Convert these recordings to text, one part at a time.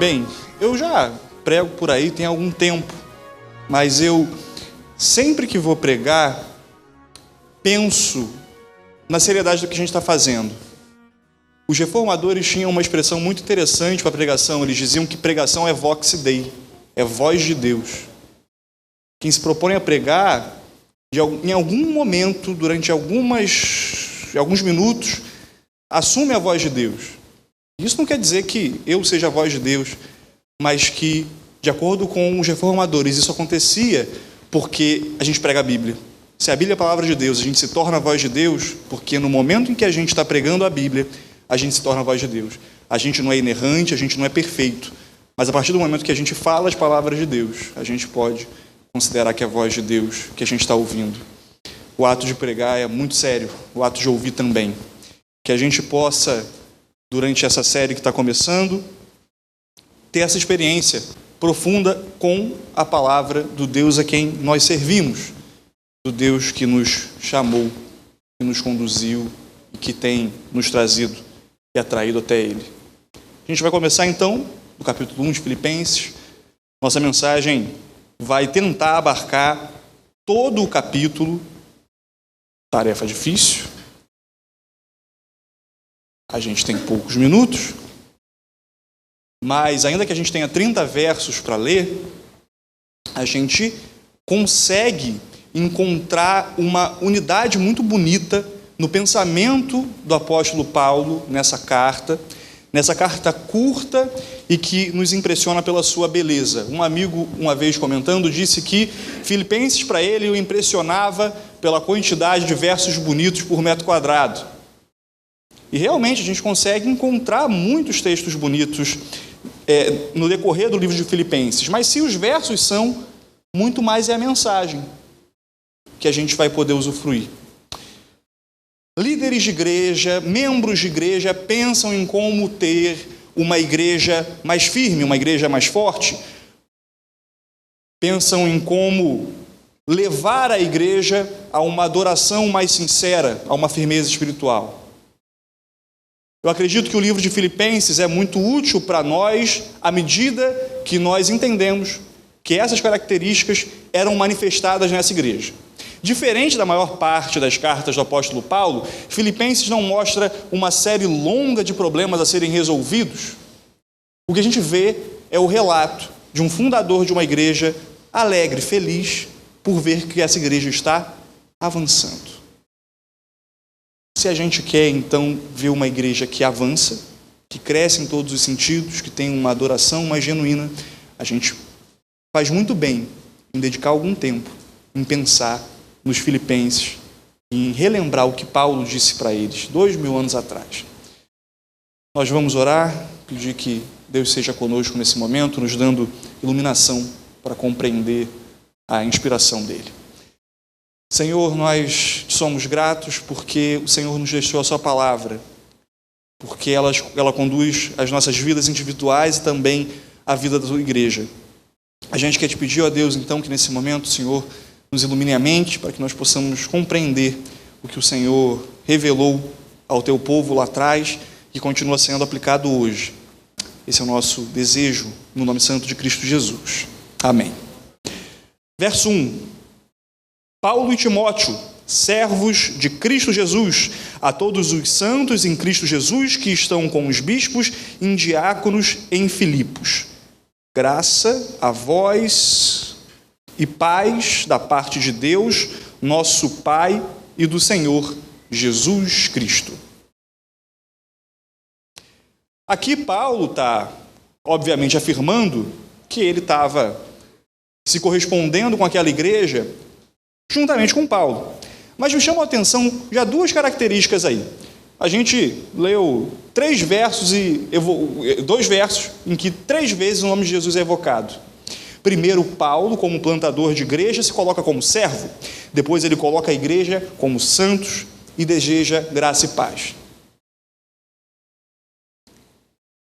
Bem, eu já prego por aí tem algum tempo, mas eu sempre que vou pregar, penso na seriedade do que a gente está fazendo. Os reformadores tinham uma expressão muito interessante para a pregação. Eles diziam que pregação é vox dei, é voz de Deus. Quem se propõe a pregar, em algum momento, durante alguns minutos, assume a voz de Deus. Isso não quer dizer que eu seja a voz de Deus, mas que, de acordo com os reformadores, isso acontecia porque a gente prega a Bíblia. Se a Bíblia é a palavra de Deus, a gente se torna a voz de Deus, porque no momento em que a gente está pregando a Bíblia, a gente se torna a voz de Deus. A gente não é inerrante, a gente não é perfeito, mas a partir do momento que a gente fala as palavras de Deus, a gente pode considerar que é a voz de Deus que a gente está ouvindo. O ato de pregar é muito sério, o ato de ouvir também. Que a gente possa, durante essa série que está começando, ter essa experiência profunda com a palavra do Deus a quem nós servimos, do Deus que nos chamou, que nos conduziu e que tem nos trazido e atraído até Ele. A gente vai começar então no capítulo 1 de Filipenses. Nossa mensagem vai tentar abarcar todo o capítulo. Tarefa difícil. A gente tem poucos minutos, mas ainda que a gente tenha 30 versos para ler, a gente consegue encontrar uma unidade muito bonita no pensamento do apóstolo Paulo nessa carta curta e que nos impressiona pela sua beleza. Um amigo, uma vez comentando, disse que Filipenses para ele o impressionava pela quantidade de versos bonitos por metro quadrado. E realmente a gente consegue encontrar muitos textos bonitos no decorrer do livro de Filipenses. Mas se os versos são, muito mais é a mensagem que a gente vai poder usufruir. Líderes de igreja, membros de igreja pensam em como ter uma igreja mais firme, uma igreja mais forte. Pensam em como levar a igreja a uma adoração mais sincera, a uma firmeza espiritual. Eu acredito que o livro de Filipenses é muito útil para nós à medida que nós entendemos que essas características eram manifestadas nessa igreja. Diferente da maior parte das cartas do apóstolo Paulo, Filipenses não mostra uma série longa de problemas a serem resolvidos. O que a gente vê é o relato de um fundador de uma igreja alegre, feliz, por ver que essa igreja está avançando. Se a gente quer, então, ver uma igreja que avança, que cresce em todos os sentidos, que tem uma adoração mais genuína, a gente faz muito bem em dedicar algum tempo em pensar nos Filipenses e em relembrar o que Paulo disse para eles 2000 anos atrás. Nós vamos orar, pedir que Deus seja conosco nesse momento, nos dando iluminação para compreender a inspiração dele. Senhor, nós somos gratos porque o Senhor nos deixou a sua palavra, porque ela conduz as nossas vidas individuais e também a vida da tua igreja. A gente quer te pedir, ó Deus, então, que nesse momento, Senhor, nos ilumine a mente para que nós possamos compreender o que o Senhor revelou ao teu povo lá atrás e continua sendo aplicado hoje. Esse é o nosso desejo, no nome santo de Cristo Jesus. Amém. Verso 1. Paulo e Timóteo, servos de Cristo Jesus, a todos os santos em Cristo Jesus que estão com os bispos e diáconos em Filipos. Graça a vós e paz da parte de Deus, nosso Pai, e do Senhor Jesus Cristo. Aqui Paulo está, obviamente, afirmando que ele estava se correspondendo com aquela igreja juntamente com Paulo. Mas me chama a atenção já duas características aí. A gente leu 2 versos em que 3 vezes o nome de Jesus é evocado. Primeiro, Paulo, como plantador de igreja, se coloca como servo. Depois ele coloca a igreja como santos e deseja graça e paz.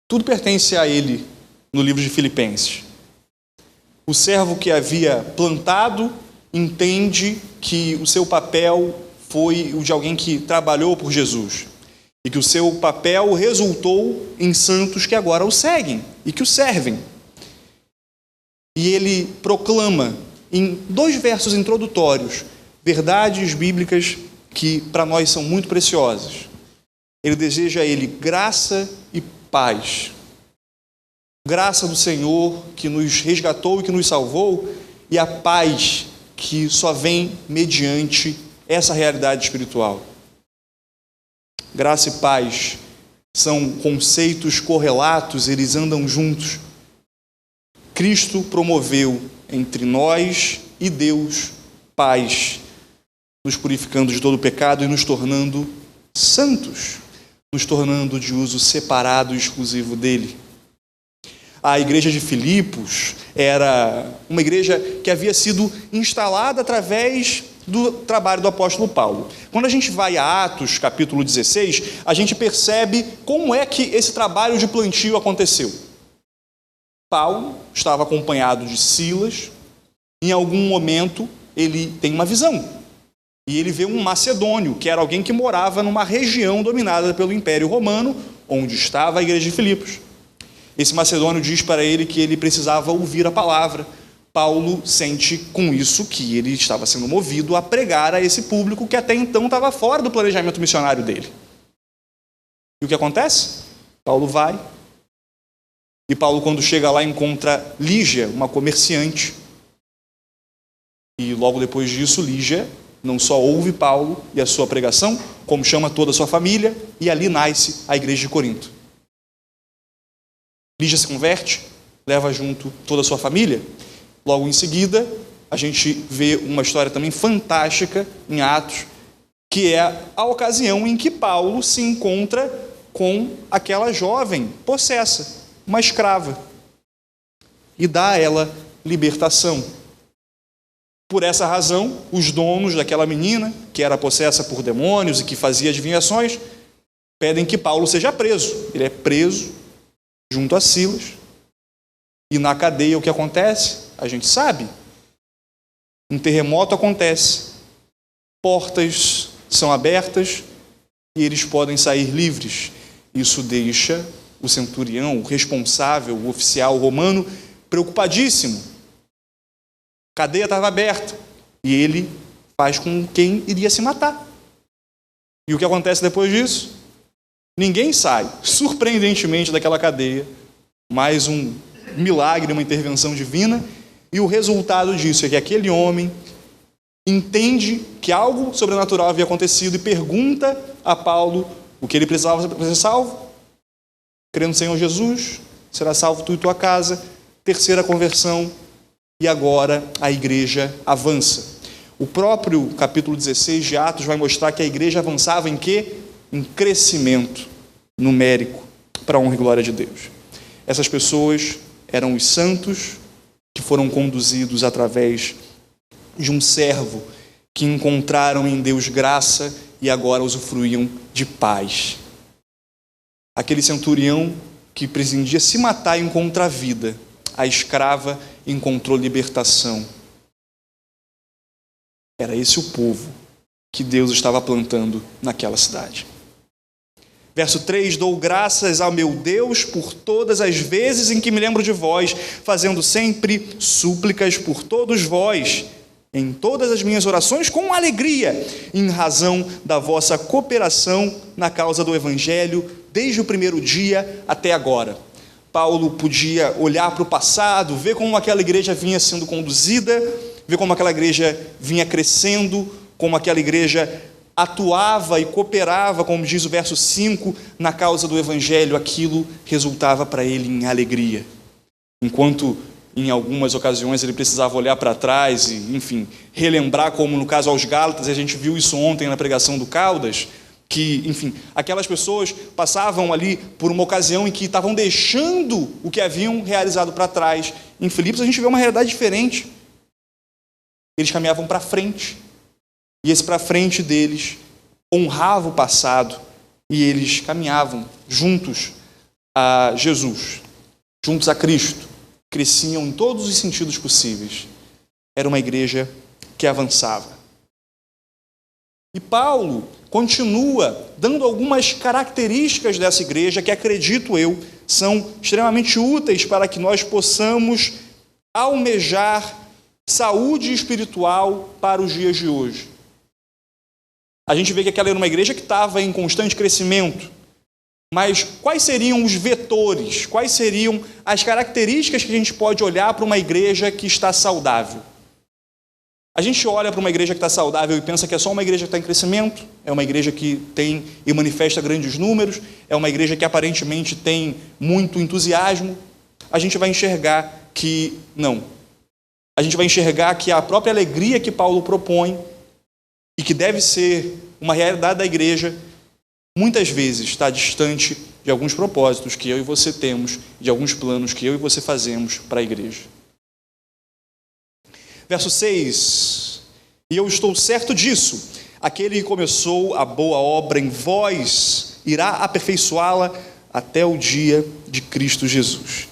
Tudo pertence a ele no livro de Filipenses. O servo que havia plantado entende que o seu papel foi o de alguém que trabalhou por Jesus. e que o seu papel resultou em santos que agora o seguem e que o servem. E ele proclama, em 2 versos introdutórios, verdades bíblicas que para nós são muito preciosas. Ele deseja a ele graça e paz. Graça do Senhor que nos resgatou e que nos salvou, e a paz que só vem mediante essa realidade espiritual. Graça e paz são conceitos correlatos, eles andam juntos. Cristo promoveu entre nós e Deus paz, nos purificando de todo o pecado e nos tornando santos, nos tornando de uso separado e exclusivo dele. A igreja de Filipos era uma igreja que havia sido instalada através do trabalho do apóstolo Paulo. Quando a gente vai a Atos, capítulo 16, a gente percebe como é que esse trabalho de plantio aconteceu. Paulo estava acompanhado de Silas. Em algum momento, ele tem uma visão. E ele vê um macedônio, que era alguém que morava numa região dominada pelo Império Romano, onde estava a igreja de Filipos. Esse macedônio diz para ele que ele precisava ouvir a palavra. Paulo sente com isso que ele estava sendo movido a pregar a esse público que até então estava fora do planejamento missionário dele. E o que acontece? Paulo vai. E Paulo, quando chega lá, encontra Lígia, uma comerciante. E logo depois disso, Lígia não só ouve Paulo e a sua pregação, como chama toda a sua família, e ali nasce a igreja de Corinto. Lígia se converte, leva junto toda a sua família. Logo em seguida, a gente vê uma história também fantástica em Atos, que é a ocasião em que Paulo se encontra com aquela jovem possessa, uma escrava, e dá a ela libertação. Por essa razão, os donos daquela menina, que era possessa por demônios e que fazia adivinhações, pedem que Paulo seja preso. Ele é preso junto a Silas. E na cadeia o que acontece? A gente sabe. Um terremoto acontece. Portas são abertas e eles podem sair livres. Isso deixa o centurião, o responsável, o oficial romano, preocupadíssimo. A cadeia estava aberta e ele faz com quem iria se matar. E o que acontece depois disso? Ninguém sai, surpreendentemente, daquela cadeia. Mais um milagre, uma intervenção divina. E o resultado disso é que aquele homem entende que algo sobrenatural havia acontecido e pergunta a Paulo o que ele precisava para ser salvo. Crendo no Senhor Jesus, será salvo tu e tua casa. Terceira conversão. E agora a igreja avança. O próprio capítulo 16 de Atos vai mostrar que a igreja avançava em quê? Em crescimento numérico, para a honra e glória de Deus. Essas pessoas eram os santos que foram conduzidos através de um servo que encontraram em Deus graça e agora usufruíam de paz. Aquele centurião que pretendia se matar encontra a vida. A escrava encontrou libertação. Era esse o povo que Deus estava plantando naquela cidade. Verso 3, dou graças ao meu Deus por todas as vezes em que me lembro de vós, fazendo sempre súplicas por todos vós, em todas as minhas orações com alegria, em razão da vossa cooperação na causa do Evangelho, desde o primeiro dia até agora. Paulo podia olhar para o passado, ver como aquela igreja vinha sendo conduzida, ver como aquela igreja vinha crescendo, como aquela igreja atuava e cooperava, como diz o verso 5, na causa do Evangelho. Aquilo resultava para ele em alegria. Enquanto em algumas ocasiões ele precisava olhar para trás e, enfim, relembrar, como no caso aos Gálatas, a gente viu isso ontem na pregação do Caldas, que, enfim, aquelas pessoas passavam ali por uma ocasião em que estavam deixando o que haviam realizado para trás. Em Filipos a gente vê uma realidade diferente. Eles caminhavam para frente. E esse para frente deles honrava o passado. E eles caminhavam juntos a Jesus, juntos a Cristo. Cresciam em todos os sentidos possíveis. Era uma igreja que avançava. E Paulo continua dando algumas características dessa igreja que, acredito eu, são extremamente úteis para que nós possamos almejar saúde espiritual para os dias de hoje. A gente vê que aquela era uma igreja que estava em constante crescimento, mas quais seriam os vetores, quais seriam as características que a gente pode olhar para uma igreja que está saudável? A gente olha para uma igreja que está saudável e pensa que é só uma igreja que está em crescimento, é uma igreja que tem e manifesta grandes números, é uma igreja que aparentemente tem muito entusiasmo. A gente vai enxergar que não. A gente vai enxergar que a própria alegria que Paulo propõe e que deve ser uma realidade da igreja, muitas vezes está distante de alguns propósitos que eu e você temos, de alguns planos que eu e você fazemos para a igreja. Verso 6, e eu estou certo disso, aquele que começou a boa obra em vós, irá aperfeiçoá-la até o dia de Cristo Jesus.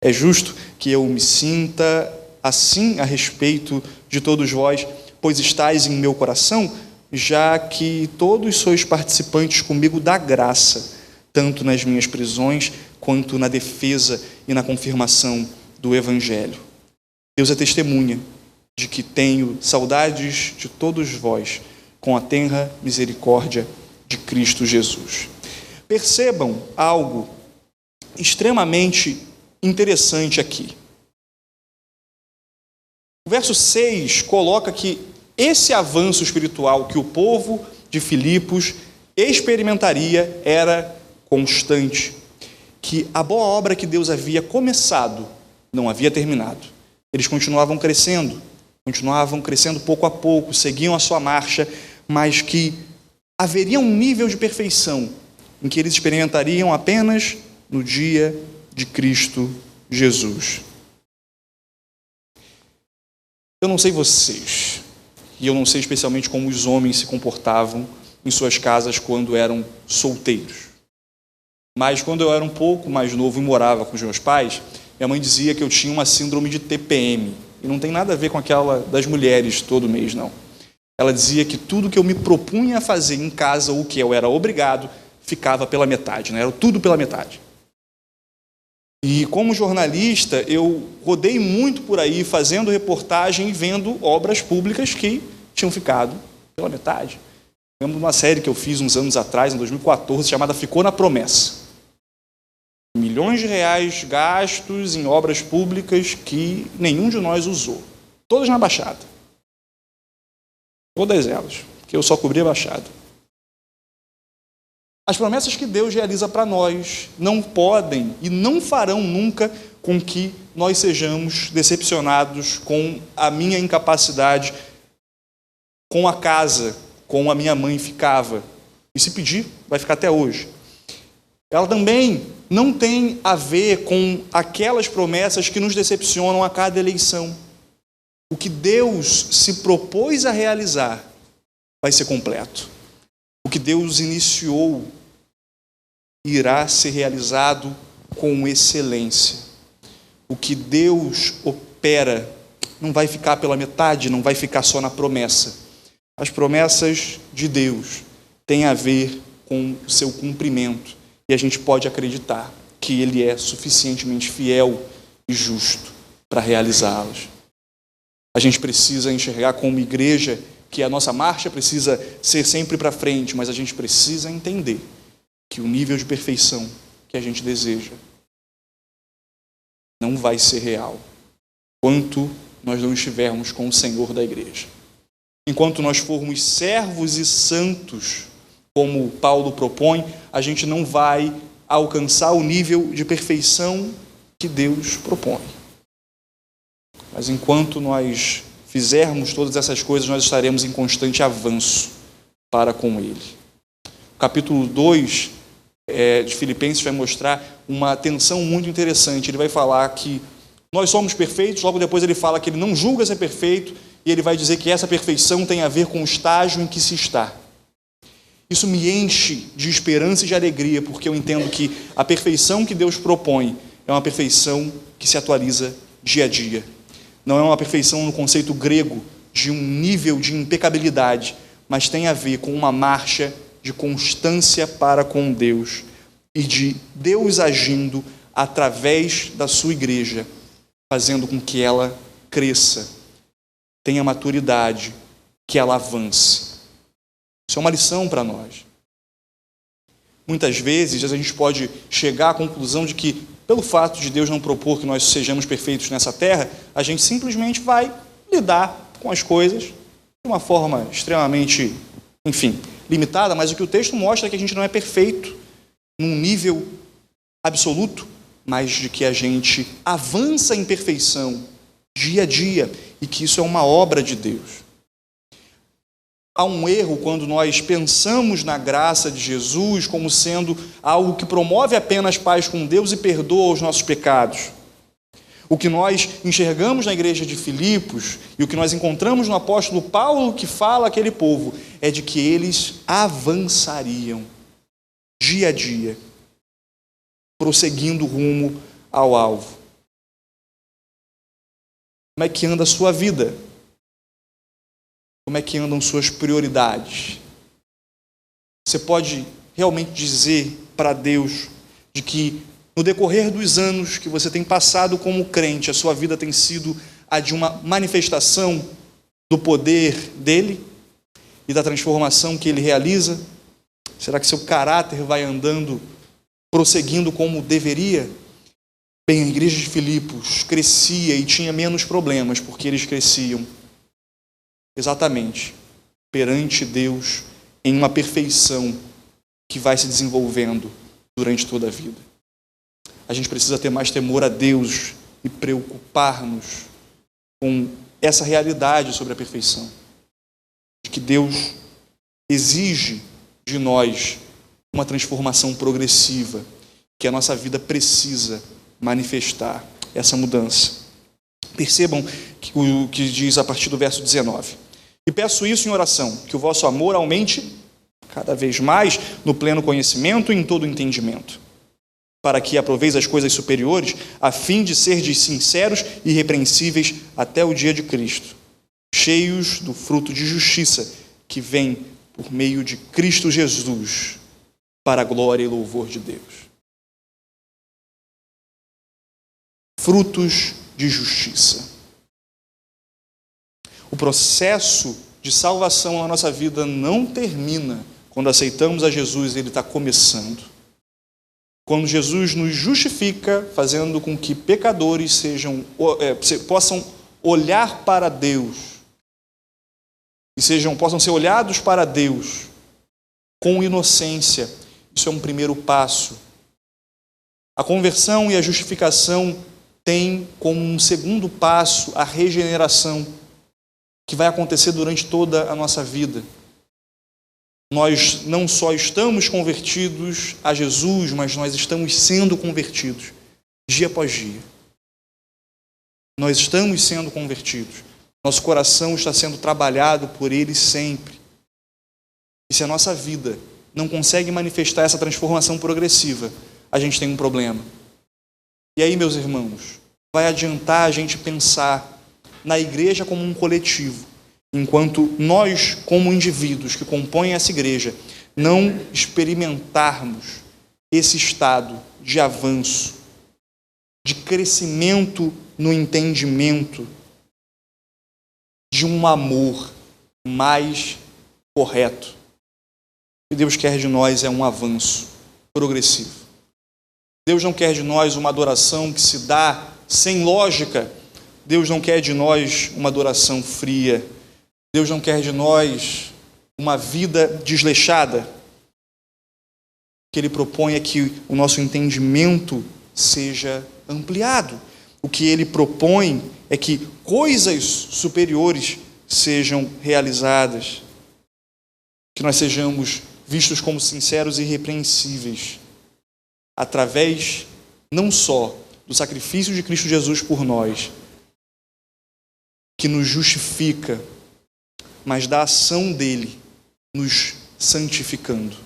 É justo que eu me sinta assim a respeito de todos vós, pois estáis em meu coração, já que todos sois participantes comigo da graça, tanto nas minhas prisões, quanto na defesa e na confirmação do Evangelho. Deus é testemunha de que tenho saudades de todos vós, com a tenra misericórdia de Cristo Jesus. Percebam algo extremamente interessante aqui. O verso 6 coloca que esse avanço espiritual que o povo de Filipos experimentaria era constante, que a boa obra que Deus havia começado não havia terminado. Eles continuavam crescendo pouco a pouco, seguiam a sua marcha, mas que haveria um nível de perfeição em que eles experimentariam apenas no dia de Cristo Jesus. Eu não sei vocês, e eu não sei especialmente como os homens se comportavam em suas casas quando eram solteiros. Mas quando eu era um pouco mais novo e morava com os meus pais, minha mãe dizia que eu tinha uma síndrome de TPM. E não tem nada a ver com aquela das mulheres todo mês, não. Ela dizia que tudo que eu me propunha a fazer em casa, o que eu era obrigado, ficava pela metade, né? Era tudo pela metade. E como jornalista, eu rodei muito por aí, fazendo reportagem e vendo obras públicas que tinham ficado pela metade. Eu lembro de uma série que eu fiz uns anos atrás, em 2014, chamada Ficou na Promessa. Milhões de reais gastos em obras públicas que nenhum de nós usou. Todas na Baixada. Todas elas, porque eu só cobri a Baixada. As promessas que Deus realiza para nós não podem e não farão nunca com que nós sejamos decepcionados com a minha incapacidade, com a casa, como a minha mãe ficava. E se pedir, vai ficar até hoje. Ela também não tem a ver com aquelas promessas que nos decepcionam a cada eleição. O que Deus se propôs a realizar vai ser completo. O que Deus iniciou irá ser realizado com excelência. O que Deus opera não vai ficar pela metade, não vai ficar só na promessa. As promessas de Deus têm a ver com o seu cumprimento. E a gente pode acreditar que Ele é suficientemente fiel e justo para realizá-las. A gente precisa enxergar como igreja que a nossa marcha precisa ser sempre para frente, mas a gente precisa entender que o nível de perfeição que a gente deseja não vai ser real enquanto nós não estivermos com o Senhor da igreja. Enquanto nós formos servos e santos, como Paulo propõe, a gente não vai alcançar o nível de perfeição que Deus propõe. Mas enquanto nós fizermos todas essas coisas, nós estaremos em constante avanço para com Ele. O capítulo 2 de Filipenses vai mostrar uma tensão muito interessante. Ele vai falar que nós somos perfeitos, logo depois ele fala que ele não julga ser perfeito, e ele vai dizer que essa perfeição tem a ver com o estágio em que se está. Isso me enche de esperança e de alegria, porque eu entendo que a perfeição que Deus propõe é uma perfeição que se atualiza dia a dia. Não é uma perfeição no conceito grego de um nível de impecabilidade, mas tem a ver com uma marcha de constância para com Deus e de Deus agindo através da sua igreja, fazendo com que ela cresça, tenha maturidade, que ela avance. Isso é uma lição para nós. Muitas vezes a gente pode chegar à conclusão de que, pelo fato de Deus não propor que nós sejamos perfeitos nessa terra, a gente simplesmente vai lidar com as coisas de uma forma extremamente, limitada, mas o que o texto mostra é que a gente não é perfeito num nível absoluto, mas de que a gente avança em perfeição dia a dia e que isso é uma obra de Deus. Há um erro quando nós pensamos na graça de Jesus como sendo algo que promove apenas paz com Deus e perdoa os nossos pecados. O que nós enxergamos na igreja de Filipos e o que nós encontramos no apóstolo Paulo que fala àquele povo é de que eles avançariam dia a dia, prosseguindo rumo ao alvo. Como é que anda a sua vida? Como é que andam suas prioridades? Você pode realmente dizer para Deus de que no decorrer dos anos que você tem passado como crente, a sua vida tem sido a de uma manifestação do poder dele e da transformação que ele realiza? Será que seu caráter vai andando, prosseguindo como deveria? Bem, a igreja de Filipos crescia e tinha menos problemas, porque eles cresciam exatamente perante Deus em uma perfeição que vai se desenvolvendo durante toda a vida. A gente precisa ter mais temor a Deus e preocupar-nos com essa realidade sobre a perfeição, de que Deus exige de nós uma transformação progressiva, que a nossa vida precisa manifestar essa mudança. Percebam o que diz a partir do verso 19. E peço isso em oração, que o vosso amor aumente cada vez mais no pleno conhecimento e em todo entendimento, para que aproveis as coisas superiores, a fim de serdes sinceros e irrepreensíveis até o dia de Cristo, cheios do fruto de justiça que vem por meio de Cristo Jesus, para a glória e louvor de Deus. Frutos de justiça. O processo de salvação na nossa vida não termina quando aceitamos a Jesus, ele está começando. Quando Jesus nos justifica, fazendo com que pecadores possam olhar para Deus e possam ser olhados para Deus com inocência. Isso é um primeiro passo. A conversão e a justificação têm como um segundo passo a regeneração, que vai acontecer durante toda a nossa vida. Nós não só estamos convertidos a Jesus, mas nós estamos sendo convertidos dia após dia. Nós estamos sendo convertidos. Nosso coração está sendo trabalhado por Ele sempre. E se a nossa vida não consegue manifestar essa transformação progressiva, a gente tem um problema. E aí, meus irmãos, vai adiantar a gente pensar na igreja como um coletivo, enquanto nós, como indivíduos que compõem essa igreja, não experimentarmos esse estado de avanço, de crescimento no entendimento, de um amor mais correto. O que Deus quer de nós é um avanço progressivo. Deus não quer de nós uma adoração que se dá sem lógica. Deus não quer de nós uma adoração fria. Deus não quer de nós uma vida desleixada. O que Ele propõe é que o nosso entendimento seja ampliado. O que Ele propõe é que coisas superiores sejam realizadas. Que nós sejamos vistos como sinceros e irrepreensíveis, através não só do sacrifício de Cristo Jesus por nós, que nos justifica, mas da ação dele nos santificando.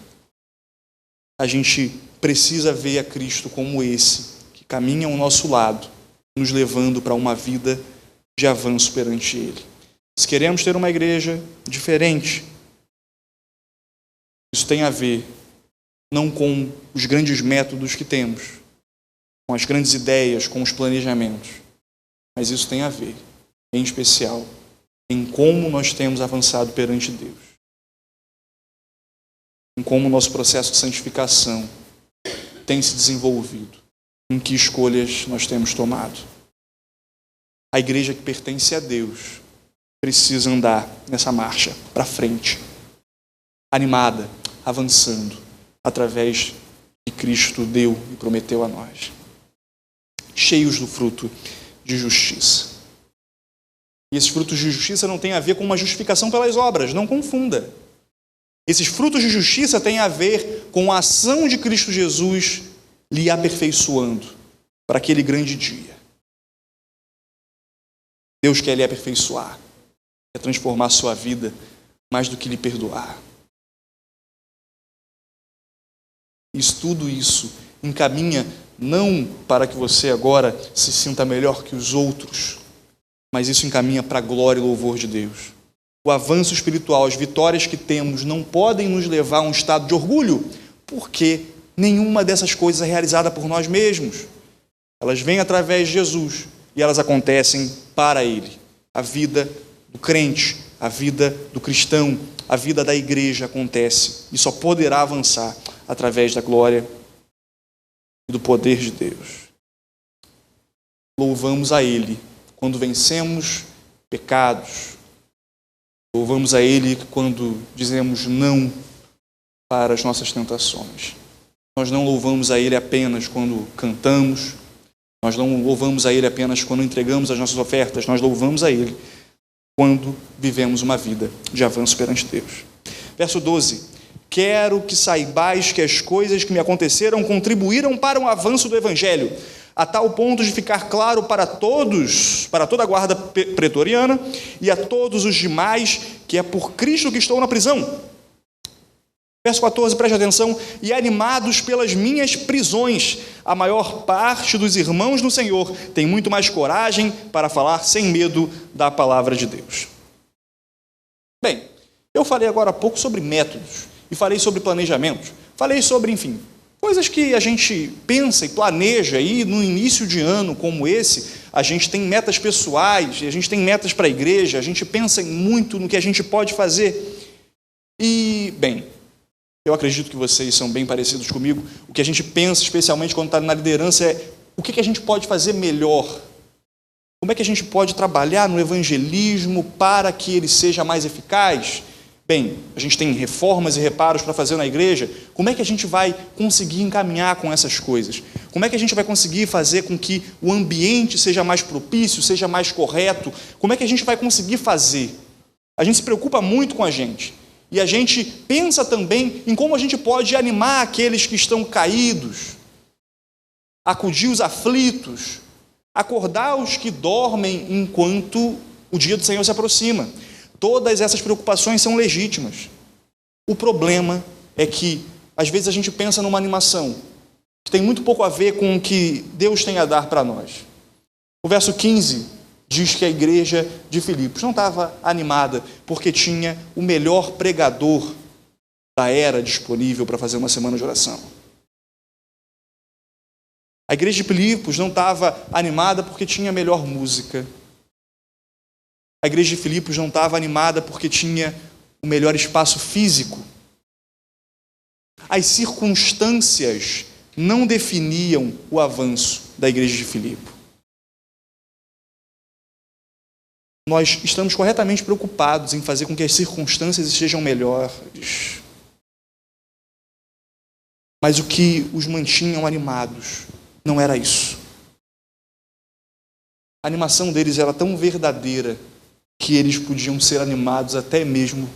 A gente precisa ver a Cristo como esse, que caminha ao nosso lado, nos levando para uma vida de avanço perante Ele. Se queremos ter uma igreja diferente, Isso tem a ver não com os grandes métodos que temos, com as grandes ideias, com os planejamentos, mas isso tem a ver, em especial, em como nós temos avançado perante Deus, em como o nosso processo de santificação tem se desenvolvido, em que escolhas nós temos tomado. A igreja que pertence a Deus precisa andar nessa marcha para frente, animada, avançando, através que Cristo deu e prometeu a nós, cheios do fruto de justiça. E esses frutos de justiça não têm a ver com uma justificação pelas obras, não confunda. Esses frutos de justiça têm a ver com a ação de Cristo Jesus lhe aperfeiçoando para aquele grande dia. Deus quer lhe aperfeiçoar, quer transformar a sua vida mais do que lhe perdoar. Tudo isso encaminha não para que você agora se sinta melhor que os outros, mas isso encaminha para a glória e louvor de Deus. O avanço espiritual, as vitórias que temos não podem nos levar a um estado de orgulho, porque nenhuma dessas coisas é realizada por nós mesmos. Elas vêm através de Jesus e elas acontecem para Ele. A vida do crente, a vida do cristão, a vida da igreja acontece e só poderá avançar através da glória e do poder de Deus. Louvamos a Ele quando vencemos pecados. Louvamos a Ele quando dizemos não para as nossas tentações. Nós não louvamos a Ele apenas quando cantamos. Nós não louvamos a Ele apenas quando entregamos as nossas ofertas. Nós louvamos a Ele quando vivemos uma vida de avanço perante Deus. Verso 12. Quero que saibais que as coisas que me aconteceram contribuíram para o avanço do Evangelho, a tal ponto de ficar claro para todos, para toda a guarda pretoriana e a todos os demais, que é por Cristo que estou na prisão. Verso 14, preste atenção. E animados pelas minhas prisões, a maior parte dos irmãos no Senhor tem muito mais coragem para falar sem medo da palavra de Deus. Bem, eu falei agora há pouco sobre métodos, e falei sobre planejamento, falei sobre, enfim, coisas que a gente pensa e planeja, e no início de ano como esse, a gente tem metas pessoais, a gente tem metas para a igreja, a gente pensa muito no que a gente pode fazer. E, bem, eu acredito que vocês são bem parecidos comigo. O que a gente pensa, especialmente quando está na liderança, é o que a gente pode fazer melhor. Como é que a gente pode trabalhar no evangelismo para que ele seja mais eficaz? Bem, a gente tem reformas e reparos para fazer na igreja. Como é que a gente vai conseguir encaminhar com essas coisas? Como é que a gente vai conseguir fazer com que o ambiente seja mais propício, seja mais correto? Como é que a gente vai conseguir fazer? A gente se preocupa muito com a gente. E a gente pensa também em como a gente pode animar aqueles que estão caídos, acudir os aflitos, acordar os que dormem enquanto o dia do Senhor se aproxima. Todas essas preocupações são legítimas. O problema é que, às vezes, a gente pensa numa animação que tem muito pouco a ver com o que Deus tem a dar para nós. O verso 15 diz que a igreja de Filipos não estava animada porque tinha o melhor pregador da era disponível para fazer uma semana de oração. A igreja de Filipos não estava animada porque tinha a melhor música. A igreja de Filipos não estava animada porque tinha o melhor espaço físico. As circunstâncias não definiam o avanço da igreja de Filipos. Nós estamos corretamente preocupados em fazer com que as circunstâncias sejam melhores. Mas o que os mantinham animados não era isso. A animação deles era tão verdadeira que eles podiam ser animados até mesmo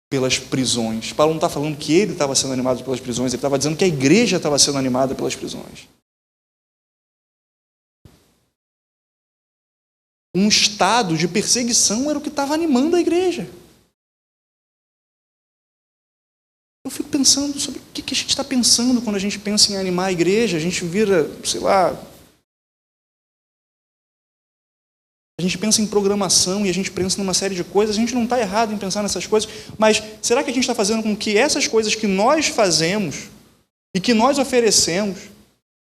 pelas prisões. Paulo não está falando que ele estava sendo animado pelas prisões, ele estava dizendo que a igreja estava sendo animada pelas prisões. Um estado de perseguição era o que estava animando a igreja. Eu fico pensando sobre o que a gente está pensando quando a gente pensa em animar a igreja. A gente vira, sei lá, a gente pensa em programação e a gente pensa numa série de coisas, a gente não está errado em pensar nessas coisas, mas será que a gente está fazendo com que essas coisas que nós fazemos e que nós oferecemos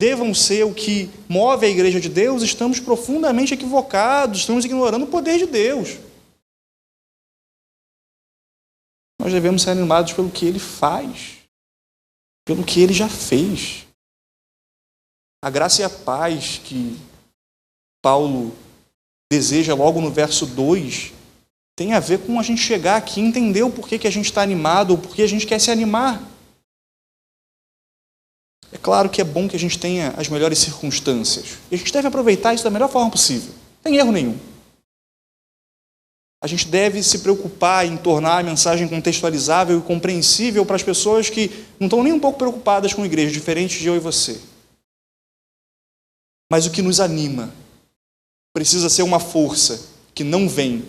devam ser o que move a igreja de Deus? Estamos profundamente equivocados, estamos ignorando o poder de Deus. Nós devemos ser animados pelo que Ele faz, pelo que Ele já fez. A graça e a paz que Paulo deseja logo no verso 2 tem a ver com a gente chegar aqui e entender o porquê que a gente está animado, ou porquê a gente quer se animar. É claro que é bom que a gente tenha as melhores circunstâncias. E a gente deve aproveitar isso da melhor forma possível. Não tem erro nenhum. A gente deve se preocupar em tornar a mensagem contextualizável e compreensível para as pessoas que não estão nem um pouco preocupadas com igrejas diferentes de eu e você. Mas o que nos anima precisa ser uma força que não vem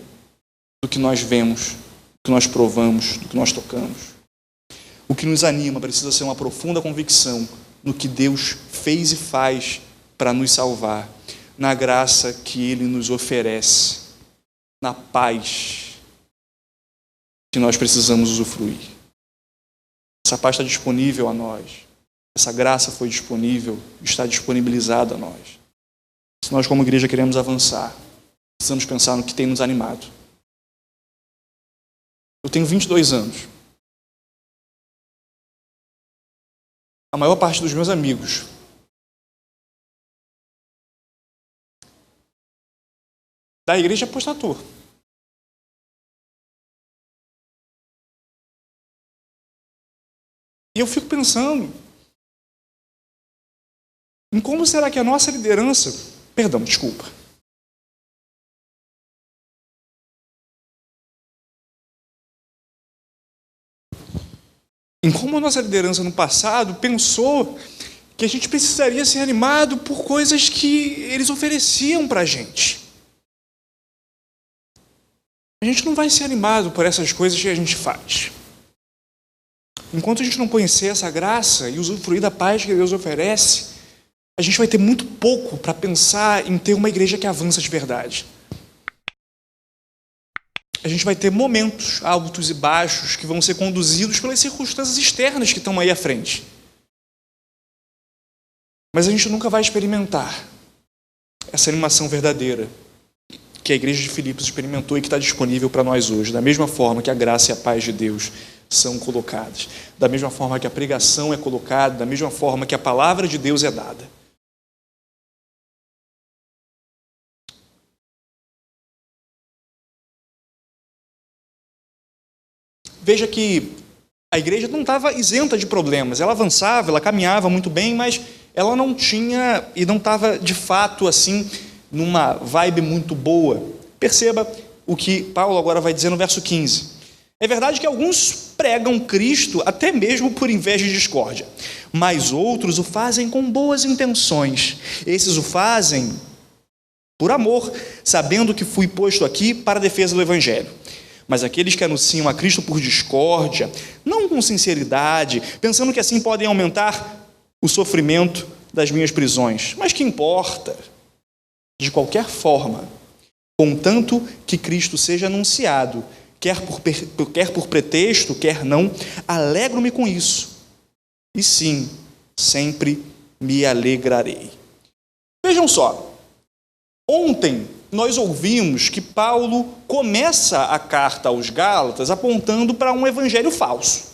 do que nós vemos, do que nós provamos, do que nós tocamos. O que nos anima precisa ser uma profunda convicção no que Deus fez e faz para nos salvar, na graça que Ele nos oferece, na paz que nós precisamos usufruir. Essa paz está disponível a nós. Essa graça foi disponível, está disponibilizada a nós. Se nós, como igreja, queremos avançar, precisamos pensar no que tem nos animado. Eu tenho 22 anos. A maior parte dos meus amigos da igreja apostatou. E eu fico pensando em como será que a nossa liderança... desculpa. Em como a nossa liderança no passado pensou que a gente precisaria ser animado por coisas que eles ofereciam para a gente. A gente não vai ser animado por essas coisas que a gente faz. Enquanto a gente não conhecer essa graça e usufruir da paz que Deus oferece, a gente vai ter muito pouco para pensar em ter uma igreja que avança de verdade. A gente vai ter momentos altos e baixos que vão ser conduzidos pelas circunstâncias externas que estão aí à frente. Mas a gente nunca vai experimentar essa animação verdadeira que a igreja de Filipos experimentou e que está disponível para nós hoje, da mesma forma que a graça e a paz de Deus são colocadas, da mesma forma que a pregação é colocada, da mesma forma que a palavra de Deus é dada. Veja que a igreja não estava isenta de problemas, ela avançava, ela caminhava muito bem, mas ela não tinha e não estava de fato assim numa vibe muito boa. Perceba o que Paulo agora vai dizer no verso 15. É verdade que alguns pregam Cristo até mesmo por inveja e discórdia, mas outros o fazem com boas intenções. Esses o fazem por amor, sabendo que fui posto aqui para a defesa do Evangelho. Mas aqueles que anunciam a Cristo por discórdia, não com sinceridade, pensando que assim podem aumentar o sofrimento das minhas prisões. Mas que importa? De qualquer forma, contanto que Cristo seja anunciado, quer por pretexto, quer não, alegro-me com isso. E sim, sempre me alegrarei. Vejam só, ontem nós ouvimos que Paulo começa a carta aos Gálatas apontando para um evangelho falso.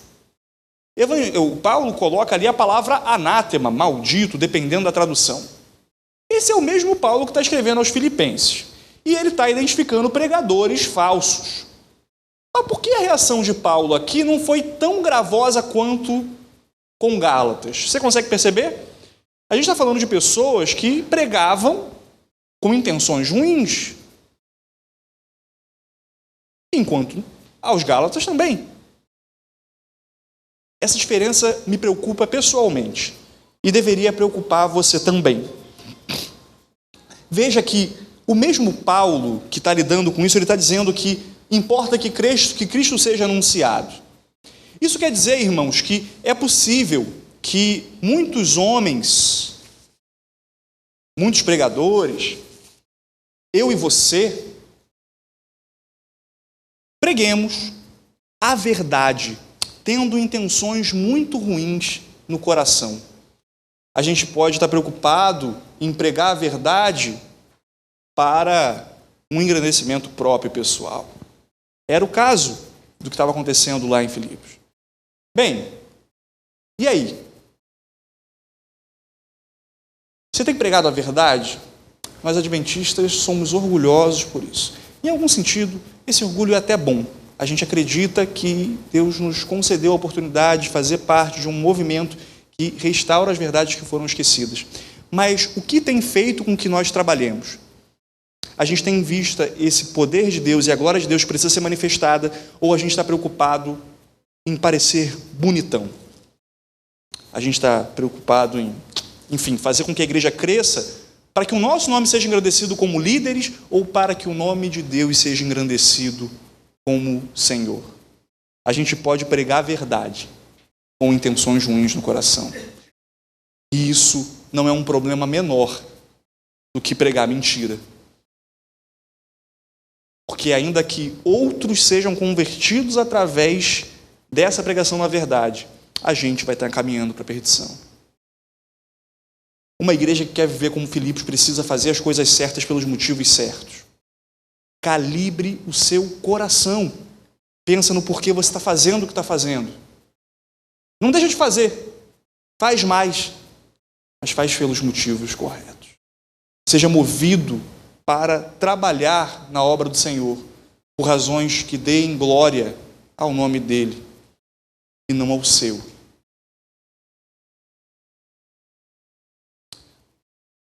Paulo coloca ali a palavra anátema, maldito, dependendo da tradução. Esse é o mesmo Paulo que está escrevendo aos Filipenses. E ele está identificando pregadores falsos. Mas por que a reação de Paulo aqui não foi tão gravosa quanto com Gálatas? Você consegue perceber? A gente está falando de pessoas que pregavam com intenções ruins, enquanto aos Gálatas também. Essa diferença me preocupa pessoalmente e deveria preocupar você também. Veja que o mesmo Paulo que está lidando com isso, ele está dizendo que importa que Cristo seja anunciado. Isso quer dizer, irmãos, que é possível que muitos homens, muitos pregadores, eu e você, preguemos a verdade, tendo intenções muito ruins no coração. A gente pode estar preocupado em pregar a verdade para um engrandecimento próprio e pessoal. Era o caso do que estava acontecendo lá em Filipos. Bem, e aí? Você tem pregado a verdade? Nós adventistas somos orgulhosos por isso. Em algum sentido, esse orgulho é até bom. A gente acredita que Deus nos concedeu a oportunidade de fazer parte de um movimento que restaura as verdades que foram esquecidas. Mas o que tem feito com que nós trabalhemos? A gente tem em vista esse poder de Deus e a glória de Deus precisa ser manifestada, ou a gente está preocupado em parecer bonitão? A gente está preocupado em, enfim, fazer com que a igreja cresça para que o nosso nome seja engrandecido como líderes ou para que o nome de Deus seja engrandecido como Senhor? A gente pode pregar a verdade com intenções ruins no coração. E isso não é um problema menor do que pregar mentira. Porque ainda que outros sejam convertidos através dessa pregação na verdade, a gente vai estar caminhando para a perdição. Uma igreja que quer viver como Filipos precisa fazer as coisas certas pelos motivos certos. Calibre o seu coração. Pensa no porquê você está fazendo o que está fazendo. Não deixa de fazer. Faz mais. Mas faz pelos motivos corretos. Seja movido para trabalhar na obra do Senhor por razões que deem glória ao nome dele e não ao seu.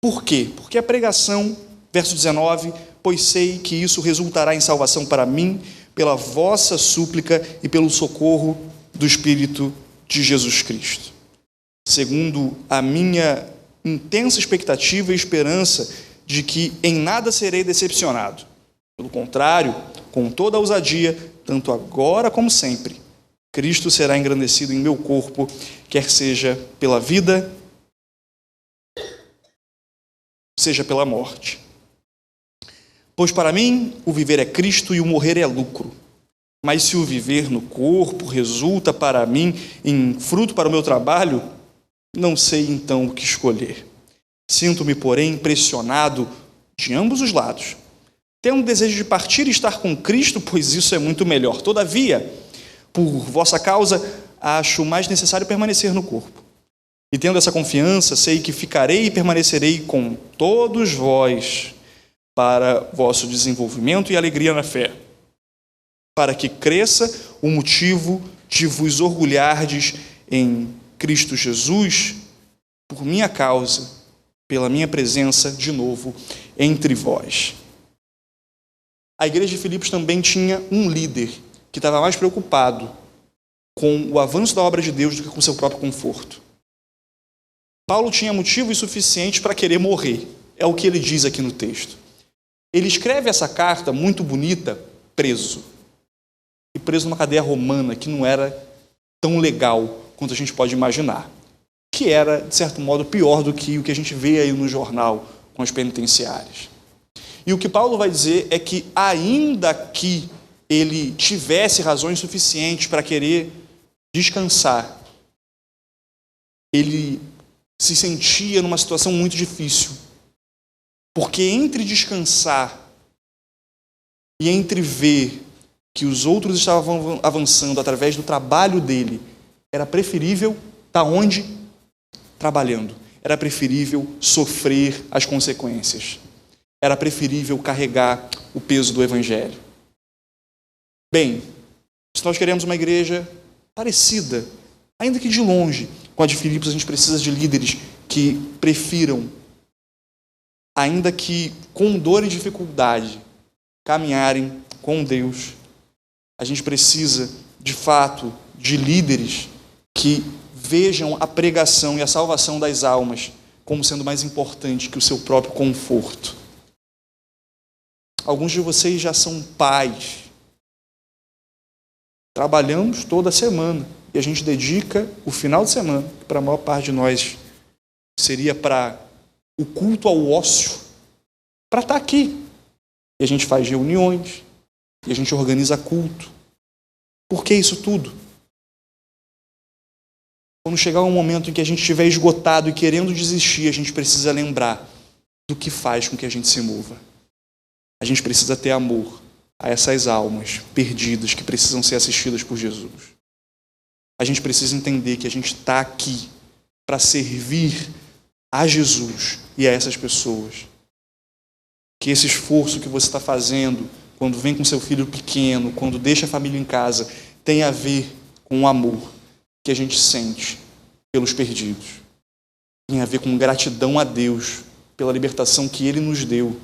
Por quê? Porque a pregação, verso 19, pois sei que isso resultará em salvação para mim, pela vossa súplica e pelo socorro do Espírito de Jesus Cristo. Segundo a minha intensa expectativa e esperança de que em nada serei decepcionado. Pelo contrário, com toda a ousadia, tanto agora como sempre, Cristo será engrandecido em meu corpo, quer seja pela vida, seja pela morte. Pois para mim o viver é Cristo e o morrer é lucro. Mas se o viver no corpo resulta para mim em fruto para o meu trabalho, não sei então o que escolher. Sinto-me, porém, pressionado de ambos os lados. Tenho um desejo de partir e estar com Cristo, pois isso é muito melhor. Todavia, por vossa causa, acho mais necessário permanecer no corpo. E tendo essa confiança, sei que ficarei e permanecerei com todos vós para vosso desenvolvimento e alegria na fé, para que cresça o motivo de vos orgulhardes em Cristo Jesus, por minha causa, pela minha presença de novo entre vós. A igreja de Filipos também tinha um líder que estava mais preocupado com o avanço da obra de Deus do que com seu próprio conforto. Paulo tinha motivos suficientes para querer morrer, é o que ele diz aqui no texto. Ele escreve essa carta muito bonita, preso. E preso numa cadeia romana que não era tão legal quanto a gente pode imaginar. Que era, de certo modo, pior do que o que a gente vê aí no jornal com as penitenciárias. E o que Paulo vai dizer é que, ainda que ele tivesse razões suficientes para querer descansar, ele se sentia numa situação muito difícil. Porque entre descansar e entre ver que os outros estavam avançando através do trabalho dele, era preferível estar onde? Trabalhando. Era preferível sofrer as consequências. Era preferível carregar o peso do Evangelho. Bem, se nós queremos uma igreja parecida, ainda que de longe, com a de Filipos, a gente precisa de líderes que prefiram, ainda que com dor e dificuldade, caminharem com Deus. A gente precisa, de fato, de líderes que vejam a pregação e a salvação das almas como sendo mais importante que o seu próprio conforto. Alguns de vocês já são pais. Trabalhamos toda semana e a gente dedica o final de semana, que para a maior parte de nós seria para o culto ao ócio, para estar aqui, e a gente faz reuniões, e a gente organiza culto. Por que isso tudo? Quando chegar um momento em que a gente estiver esgotado e querendo desistir, a gente precisa lembrar do que faz com que a gente se mova. A gente precisa ter amor a essas almas perdidas que precisam ser assistidas por Jesus. A gente precisa entender que a gente está aqui para servir a Jesus e a essas pessoas. Que esse esforço que você está fazendo, quando vem com seu filho pequeno, quando deixa a família em casa, tem a ver com o amor que a gente sente pelos perdidos. Tem a ver com gratidão a Deus pela libertação que Ele nos deu,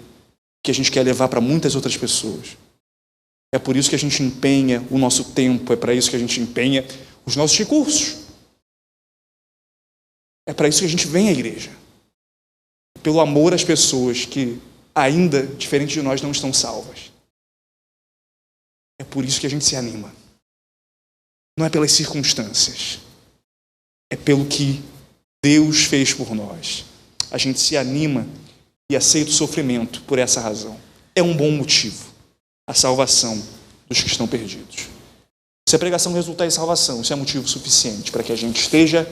que a gente quer levar para muitas outras pessoas. É por isso que a gente empenha o nosso tempo, é para isso que a gente empenha os nossos recursos. É para isso que a gente vem à igreja. Pelo amor às pessoas que ainda, diferente de nós, não estão salvas. É por isso que a gente se anima. Não é pelas circunstâncias. É pelo que Deus fez por nós. A gente se anima e aceita o sofrimento por essa razão. É um bom motivo. A salvação dos que estão perdidos. Se a pregação resultar em salvação, isso é motivo suficiente para que a gente esteja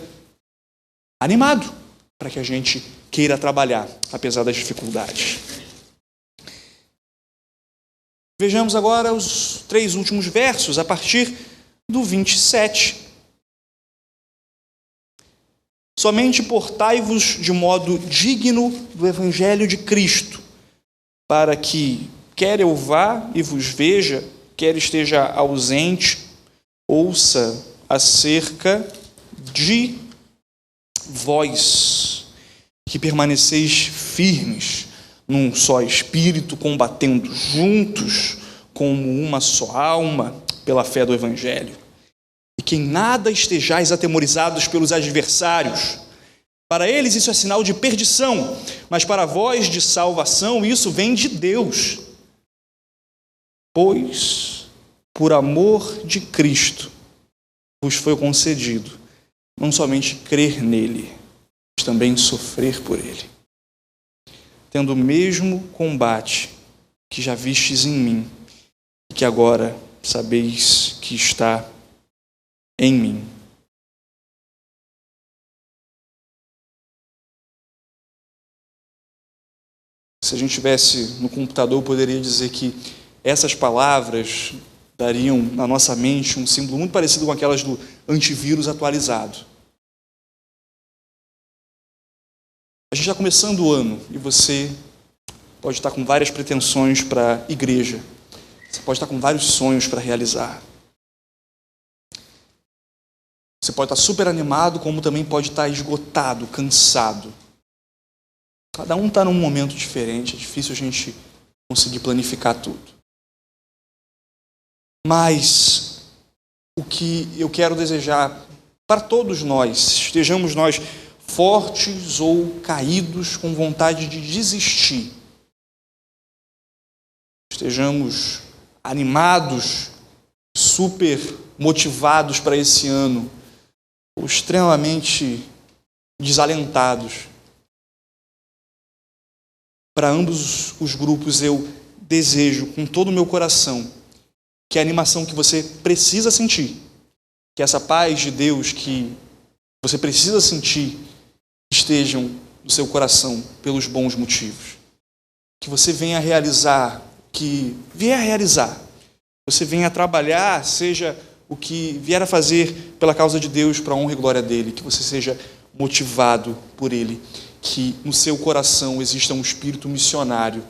animado, para que a gente queira trabalhar, apesar das dificuldades. Vejamos agora os 3 últimos versos, a partir do 27. Somente portai-vos de modo digno do Evangelho de Cristo, para que, quer eu vá e vos veja, quer esteja ausente, ouça acerca de vós, que permaneceis firmes num só espírito, combatendo juntos como uma só alma pela fé do Evangelho. E que em nada estejais atemorizados pelos adversários. Para eles isso é sinal de perdição, mas para vós de salvação isso vem de Deus. Pois, por amor de Cristo, vos foi concedido não somente crer nele, mas também sofrer por ele, tendo o mesmo combate que já vistes em mim, e que agora sabeis que está em mim. Se a gente tivesse no computador, eu poderia dizer que essas palavras dariam na nossa mente um símbolo muito parecido com aquelas do antivírus atualizado. A gente está começando o ano e você pode estar com várias pretensões para a igreja. Você pode estar com vários sonhos para realizar. Você pode estar super animado, como também pode estar esgotado, cansado. Cada um está num momento diferente, é difícil a gente conseguir planificar tudo. Mas o que eu quero desejar para todos nós, estejamos nós fortes ou caídos com vontade de desistir, estejamos animados, super motivados para esse ano, ou extremamente desalentados. Para ambos os grupos eu desejo com todo o meu coração que a animação que você precisa sentir, que essa paz de Deus que você precisa sentir, estejam no seu coração pelos bons motivos. Que você venha a realizar, que vier a realizar, você venha a trabalhar, seja o que vier a fazer pela causa de Deus, para a honra e glória dele, que você seja motivado por ele, que no seu coração exista um espírito missionário,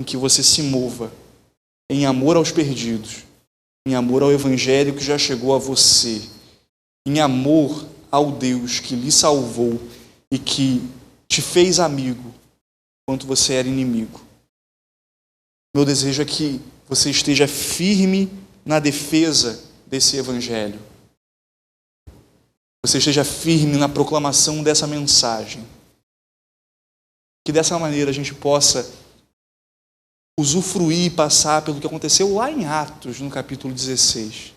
em que você se mova em amor aos perdidos, em amor ao Evangelho que já chegou a você, em amor ao Deus que lhe salvou e que te fez amigo enquanto você era inimigo. Meu desejo é que você esteja firme na defesa desse Evangelho. Você esteja firme na proclamação dessa mensagem. Que dessa maneira a gente possa usufruir e passar pelo que aconteceu lá em Atos, no capítulo 16.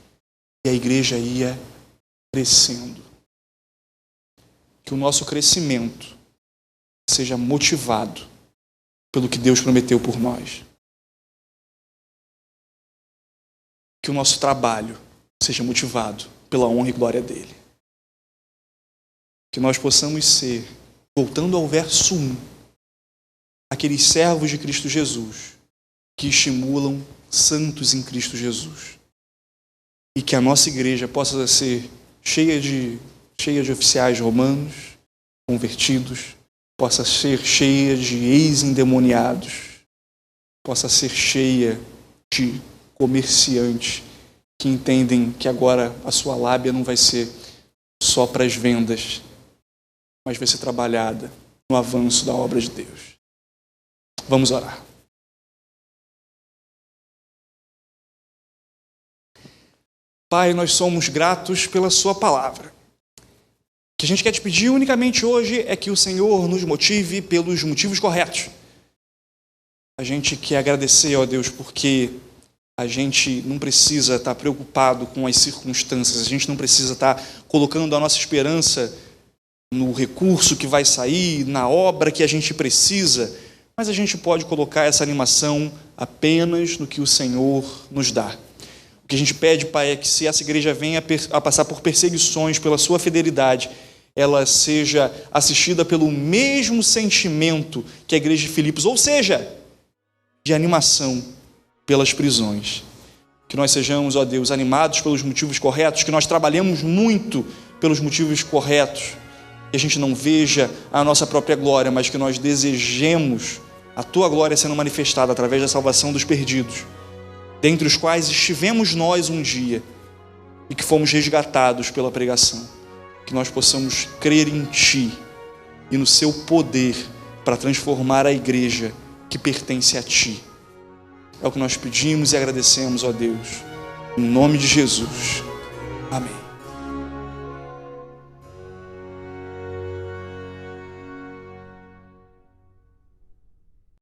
E a igreja ia crescendo. Que o nosso crescimento seja motivado pelo que Deus prometeu por nós. que o nosso trabalho seja motivado pela honra e glória dele. Que nós possamos ser, voltando ao verso 1, aqueles servos de Cristo Jesus que estimulam santos em Cristo Jesus. E que a nossa igreja possa ser cheia de oficiais romanos convertidos, possa ser cheia de ex-endemoniados, possa ser cheia de comerciantes que entendem que agora a sua lábia não vai ser só para as vendas, mas vai ser trabalhada no avanço da obra de Deus. Vamos orar. Pai, nós somos gratos pela sua palavra. O que a gente quer te pedir unicamente hoje é que o Senhor nos motive pelos motivos corretos. A gente quer agradecer, ó Deus, porque a gente não precisa estar preocupado com as circunstâncias, a gente não precisa estar colocando a nossa esperança no recurso que vai sair, na obra que a gente precisa, mas a gente pode colocar essa animação apenas no que o Senhor nos dá. O que a gente pede, Pai, é que se essa igreja venha a passar por perseguições pela sua fidelidade, ela seja assistida pelo mesmo sentimento que a igreja de Filipos, ou seja, de animação pelas prisões. Que nós sejamos, ó Deus, animados pelos motivos corretos, que nós trabalhemos muito pelos motivos corretos, que a gente não veja a nossa própria glória, mas que nós desejemos a Tua glória sendo manifestada através da salvação dos perdidos, dentre os quais estivemos nós um dia e que fomos resgatados pela pregação. Que nós possamos crer em Ti e no Seu poder para transformar a igreja que pertence a Ti. É o que nós pedimos e agradecemos, ó Deus, em nome de Jesus. Amém.